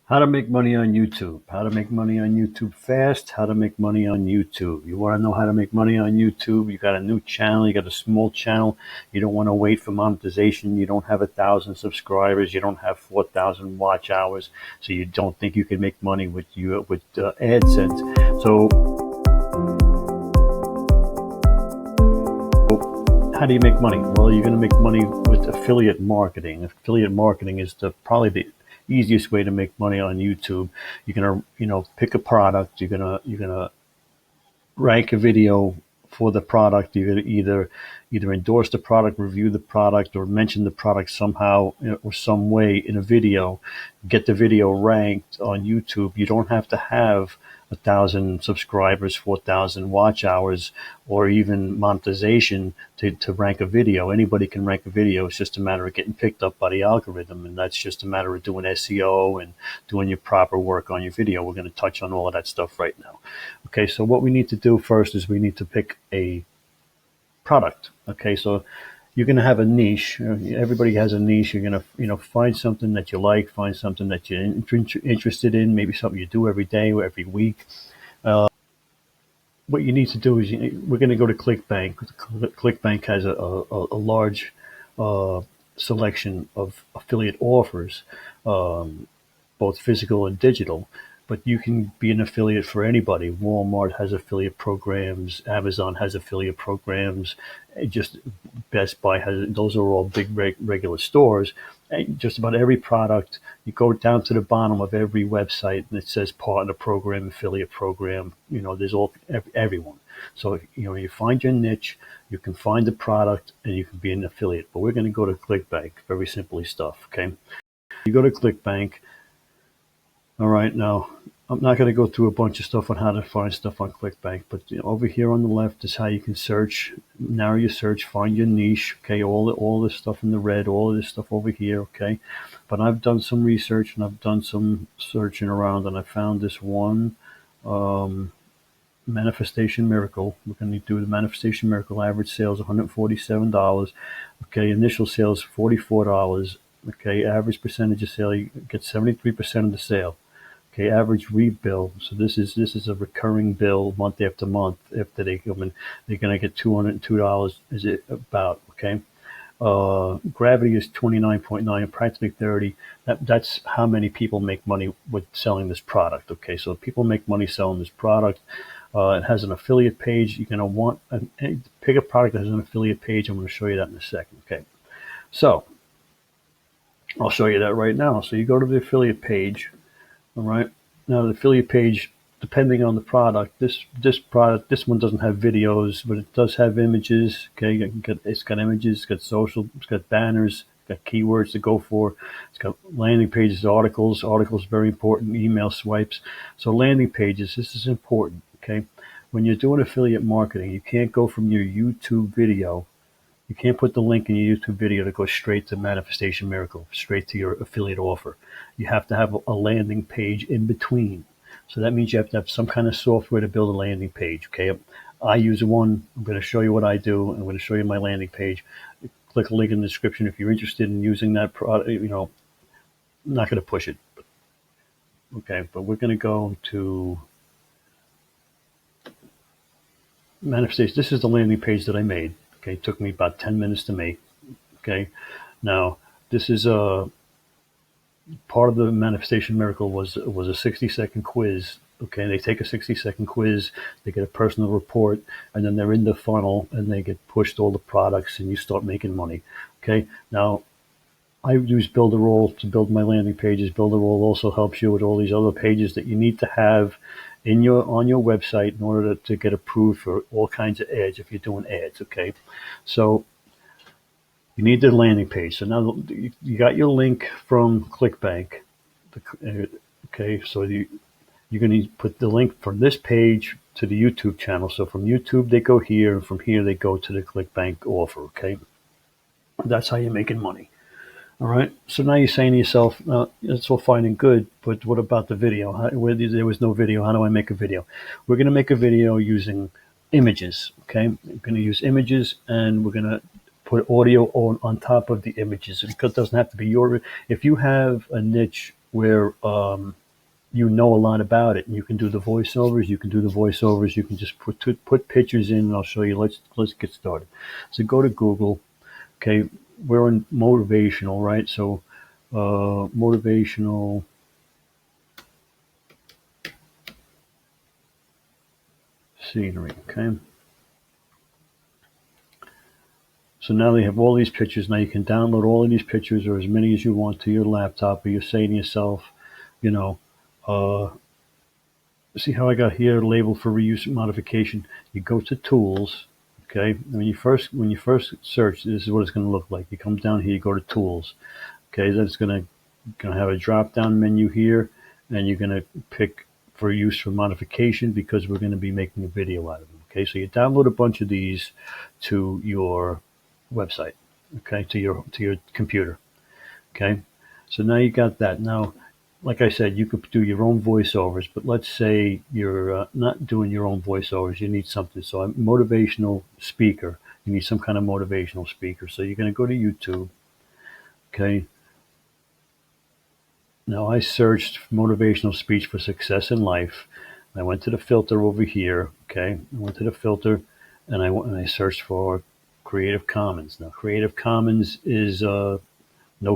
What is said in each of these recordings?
How to make money on YouTube. How to make money on YouTube fast. How to make money on YouTube. You want to know how to make money on YouTube? You got a new channel. You got a small channel. You don't want to wait for monetization. You don't have 1,000 subscribers. You don't have 4,000 watch hours. So you don't think you can make money with AdSense. So how do you make money? Well, you're going to make money with affiliate marketing. Affiliate marketing is probably the easiest way to make money on YouTube. You're gonna, pick a product. You're gonna rank a video for the product. You're gonna either endorse the product, review the product, or mention the product somehow or some way in a video. Get the video ranked on YouTube. You don't have to have 1,000 subscribers, 4,000 watch hours, or even monetization to rank a video. Anybody can rank a video. It's just a matter of getting picked up by the algorithm, and that's just a matter of doing SEO and doing your proper work on your video. We're going to touch on all of that stuff right now. Okay, so what we need to do first is we need to pick a product. Okay, so you're going to have a niche. Everybody has a niche. You're going to, find something that you like, find something that you're interested in, maybe something you do every day or every week. What you need to do is we're going to go to Clickbank. Clickbank has a large selection of affiliate offers, both physical and digital. But you can be an affiliate for anybody. Walmart has affiliate programs. Amazon has affiliate programs. Just Best Buy has. Those are all big regular stores. And just about every product, you go down to the bottom of every website and it says partner program, affiliate program. There's everyone. So you find your niche, you can find the product, and you can be an affiliate. But we're going to go to Clickbank. Very simply stuff. Okay. You go to Clickbank. All right, now I'm not going to go through a bunch of stuff on how to find stuff on Clickbank, but over here on the left is how you can search, narrow your search, find your niche. Okay, all this stuff in the red, all of this stuff over here. Okay, but I've done some research and I've done some searching around, and I found this one manifestation miracle. We're going to do the manifestation miracle. Average sales $147. Okay, initial sales $44. Okay, average percentage of sale, you get 73% of the sale. Okay, average rebill. So this is a recurring bill month after month. After they come in, they're gonna get $202. Is it about? Okay. Gravity is 29.9, practically 30. That's how many people make money with selling this product. Okay, so people make money selling this product. It has an affiliate page. You're gonna want pick a product that has an affiliate page. I'm going to show you that in a second. Okay, so I'll show you that right now. So you go to the affiliate page. All right. Now the affiliate page, depending on the product, this one doesn't have videos, but it does have images. Okay, it's got images, it's got social, it's got banners, it's got keywords to go for. It's got landing pages, articles. Articles very important. Email swipes. So landing pages. This is important. Okay, when you're doing affiliate marketing, you can't go from your YouTube video. You can't put the link in your YouTube video to go straight to Manifestation Miracle, straight to your affiliate offer. You have to have a landing page in between. So that means you have to have some kind of software to build a landing page. Okay, I use one. I'm going to show you what I do. I'm going to show you my landing page. Click a link in the description if you're interested in using that product. I'm not going to push it. Okay, but we're going to go to Manifestation. This is the landing page that I made. Okay, it took me about 10 minutes to make. Okay, now this is part of the Manifestation Miracle was a 60-second quiz. Okay, they take a 60-second quiz, they get a personal report, and then they're in the funnel and they get pushed all the products and you start making money. Okay, now I use Builderall to build my landing pages. Builderall also helps you with all these other pages that you need to have on your website in order to get approved for all kinds of ads if you're doing ads. Okay, so you need the landing page. So now you got your link from Clickbank. Okay, so you're going to put the link from this page to the YouTube channel. So from YouTube they go here, and from here they go to the Clickbank offer. Okay, that's how you're making money. All right. So now you're saying to yourself, it's all fine and good, but what about the video? There was no video. How do I make a video? We're going to make a video using images. Okay. We're going to use images, and we're going to put audio on top of the images. It doesn't have to be if you have a niche where you know a lot about it, and you can do the voiceovers. You can just put pictures in, and I'll show you. Let's get started. So go to Google. Okay, we're in motivational, right? So motivational scenery. Okay. So now they have all these pictures. Now you can download all of these pictures, or as many as you want, to your laptop, or you're saying to yourself, you know, see how I got here labeled for reuse modification. You go to tools. Okay. When you first search, this is what it's going to look like. You come down here, you go to tools. Okay. Then it's going to have a drop down menu here, and you're going to pick for use for modification, because we're going to be making a video out of them. Okay. So you download a bunch of these to your website. Okay. To your computer. Okay. So now you got that. Now, like I said, you could do your own voiceovers, but let's say you're not doing your own voiceovers. You need something. So a motivational speaker. You need some kind of motivational speaker. So you're going to go to YouTube. Okay. Now I searched motivational speech for success in life. I went to the filter over here. Okay. I went to the filter, and I searched for Creative Commons. Now Creative Commons is no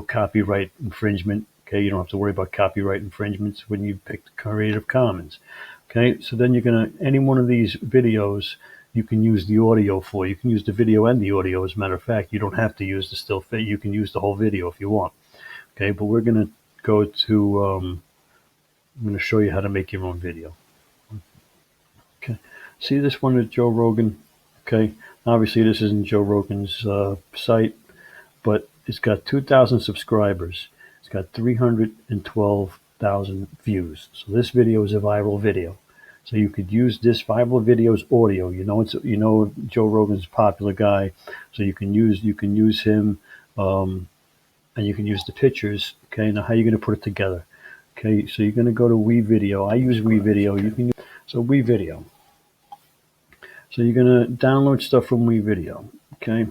copyright infringement. Okay, you don't have to worry about copyright infringements when you pick Creative Commons. Okay, so then you're gonna, any one of these videos you can use the audio for. You can use the video and the audio. As a matter of fact, you don't have to use the still fit. You can use the whole video if you want. Okay, but we're gonna go to. I'm gonna show you how to make your own video. Okay, see this one is Joe Rogan. Okay, obviously this isn't Joe Rogan's site, but it's got 2,000 subscribers. It's got 312,000 views. So this video is a viral video. So you could use this viral video's audio. Joe Rogan's a popular guy, so you can use him, and you can use the pictures. Okay, now how are you going to put it together? Okay, so you're going to go to WeVideo. I use WeVideo. WeVideo. So you're going to download stuff from WeVideo. Okay.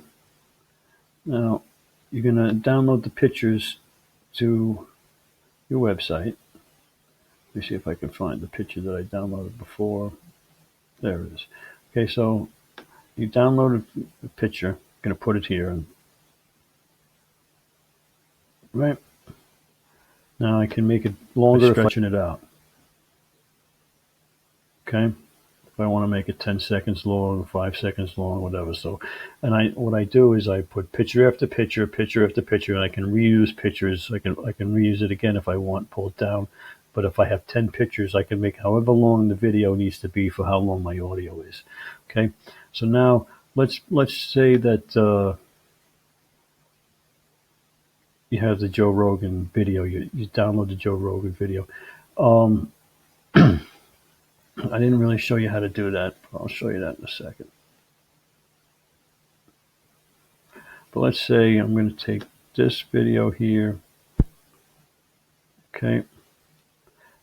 Now you're going to download the pictures to your website. Let me see if I can find the picture that I downloaded before. There it is. Okay, so you downloaded the picture. I'm going to put it here. Right. Now I can make it longer, stretching it out. Okay. If I want to make it 10 seconds long, 5 seconds long, whatever. So, and what I do is I put picture after picture, picture after picture, and I can reuse pictures. I can reuse it again if I want, pull it down. But if I have 10 pictures, I can make however long the video needs to be for how long my audio is. Okay. So now let's say that you have the Joe Rogan video. You download the Joe Rogan video. I didn't really show you how to do that. I'll show you that in a second. But let's say I'm going to take this video here. Okay.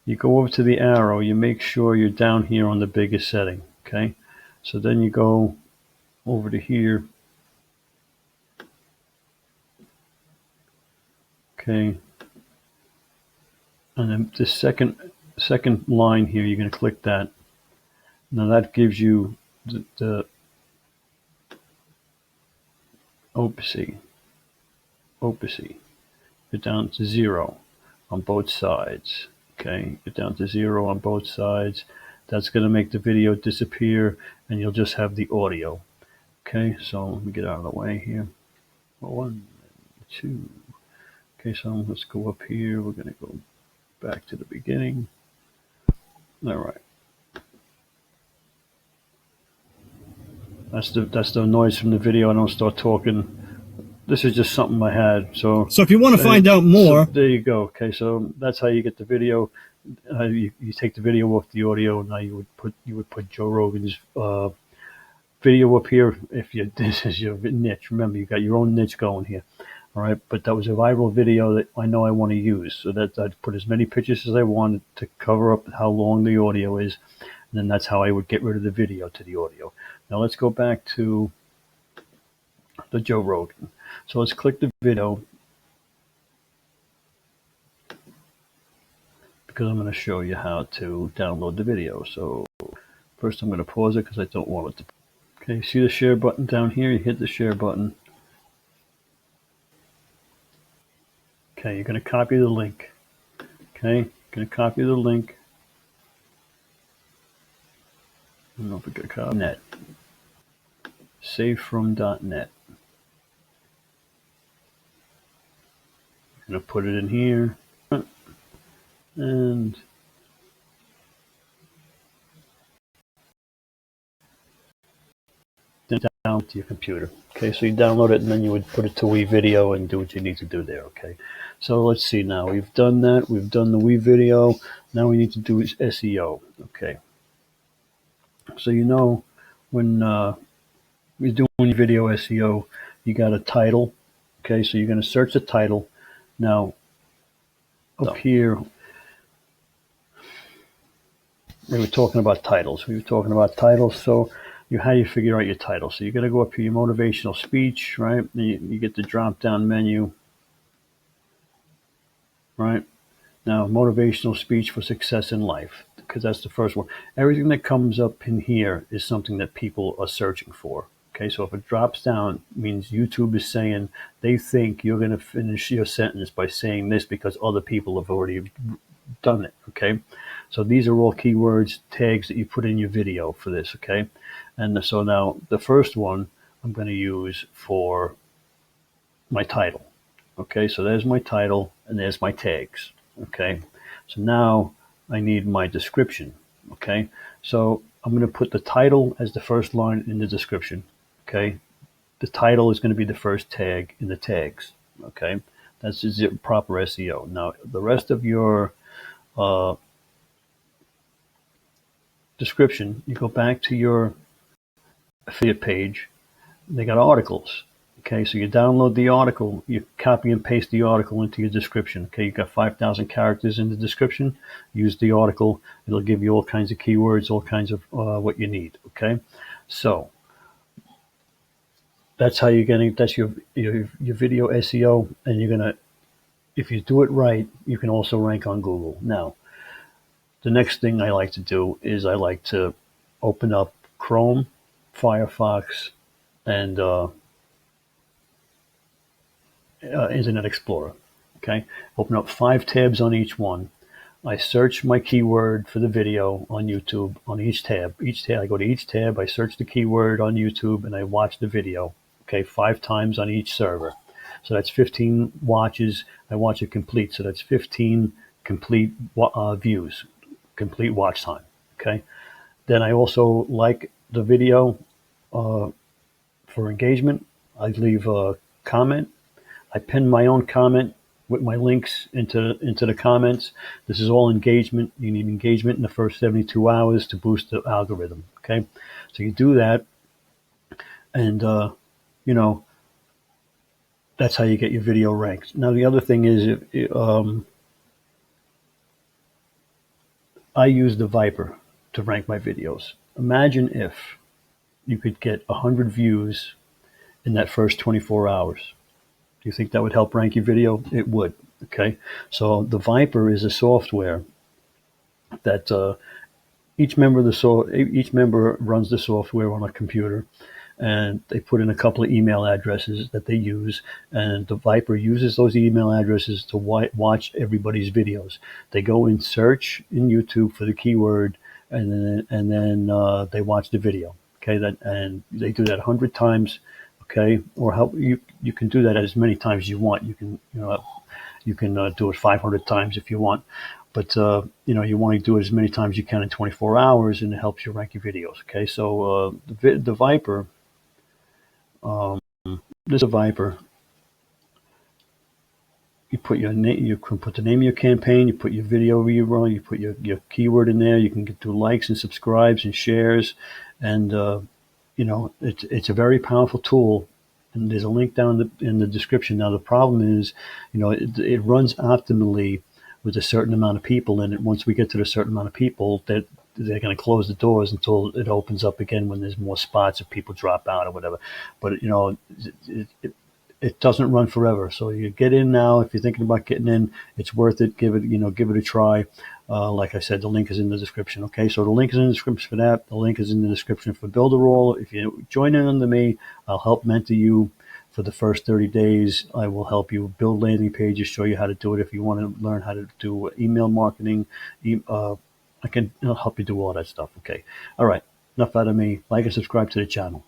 You go over to the arrow. You make sure you're down here on the biggest setting. Okay. So then you go over to here. Okay. And then the second line here, you're going to click that. Now that gives you the opacity. You're down to 0 on both sides. Okay, you're down to 0 on both sides. That's going to make the video disappear, and you'll just have the audio. Okay, so let me get out of the way here. 1, 2. Okay, so let's go up here. We're going to go back to the beginning. All right. That's the noise from the video. I don't start talking. This is just something I had. So if you want to find out more, there you go. Okay, so that's how you get the video. You take the video off the audio. Now you would put Joe Rogan's video up here. This is your niche. Remember, you got your own niche going here. All right, but that was a viral video that I know I want to use. So that I'd put as many pictures as I wanted to cover up how long the audio is. And then that's how I would get rid of the video to the audio. Now let's go back to the Joe Rogan. So let's click the video. because I'm going to show you how to download the video. So first I'm going to pause it because I don't want it to. Okay, see the share button down here? You hit the share button. Okay, you're going to copy the link. Okay, you're going to copy the link. I don't know if we got copy. Net. Save from .net. I'm going to put it in here. And then down to your computer. Okay, so you download it and then you would put it to WeVideo and do what you need to do there. Okay, so let's see now. We've done that. We've done the WeVideo. Now we need to do is SEO. Okay, so you know when you're doing video SEO, you got a title. Okay, so you're going to search the title. Now up here, we were talking about titles. So how do you figure out your title? So you're going to go up here, your motivational speech, right? You get the drop down menu, right? Now, motivational speech for success in life, because that's the first one. Everything that comes up in here is something that people are searching for. Okay, so if it drops down, it means YouTube is saying they think you're going to finish your sentence by saying this because other people have already done it. Okay, so these are all keywords, tags that you put in your video for this. Okay, and so now the first one I'm going to use for my title. Okay, so there's my title and there's my tags. Okay, so now I need my description. Okay, so I'm going to put the title as the first line in the description. Okay, the title is going to be the first tag in the tags. Okay, that's just proper SEO. Now the rest of your description, you go back to your affiliate page. They got articles. Okay, so you download the article, you copy and paste the article into your description. Okay, you got 5,000 characters in the description. Use the article; it'll give you all kinds of keywords, all kinds of what you need. Okay, so that's how you're getting. That's your video SEO, and you're gonna, if you do it right, you can also rank on Google. Now, the next thing I like to do is I like to open up Chrome, Firefox, and Internet Explorer. Okay, open up 5 tabs on each one. I search my keyword for the video on YouTube on each tab. I go to each tab, I search the keyword on YouTube, and I watch the video. Okay, 5 times on each server. So that's 15 watches. I watch it complete. So that's 15 complete views, complete watch time. Okay. Then I also like the video for engagement. I leave a comment. I pin my own comment with my links into the comments. This is all engagement. You need engagement in the first 72 hours to boost the algorithm. Okay, so you do that, and you know, that's how you get your video ranked. Now the other thing is, I use the VIPRE to rank my videos. Imagine if you could get 100 views in that first 24 hours. Do you think that would help rank your video? It would. Okay, so the VIPRE is a software that each member runs the software on a computer, and they put in a couple of email addresses that they use, and the VIPRE uses those email addresses to watch everybody's videos. They go and search in YouTube for the keyword, and then they watch the video. Okay, and they do that 100 times. Okay, or how you can do that as many times as you want. You can do it 500 times if you want, but you want to do it as many times as you can in 24 hours, and it helps you rank your videos. Okay, so the VIPRE, this is a VIPRE. You put your name. You can put the name of your campaign. You put your video you run. You put your keyword in there. You can do likes and subscribes and shares, and it's a very powerful tool, and there's a link down in the description. Now, the problem is, it runs optimally with a certain amount of people in it. Once we get to a certain amount of people, they're going to close the doors until it opens up again when there's more spots if people drop out or whatever. But, it doesn't run forever. So you get in now. If you're thinking about getting in, it's worth it. Give it a try. Like I said, the link is in the description. Okay, so the link is in the description for that. The link is in the description for Builderall. If you join in under me, I'll help mentor you for the first 30 days. I will help you build landing pages, show you how to do it. If you want to learn how to do email marketing, I'll help you do all that stuff. Okay. All right. Enough out of me. Like and subscribe to the channel.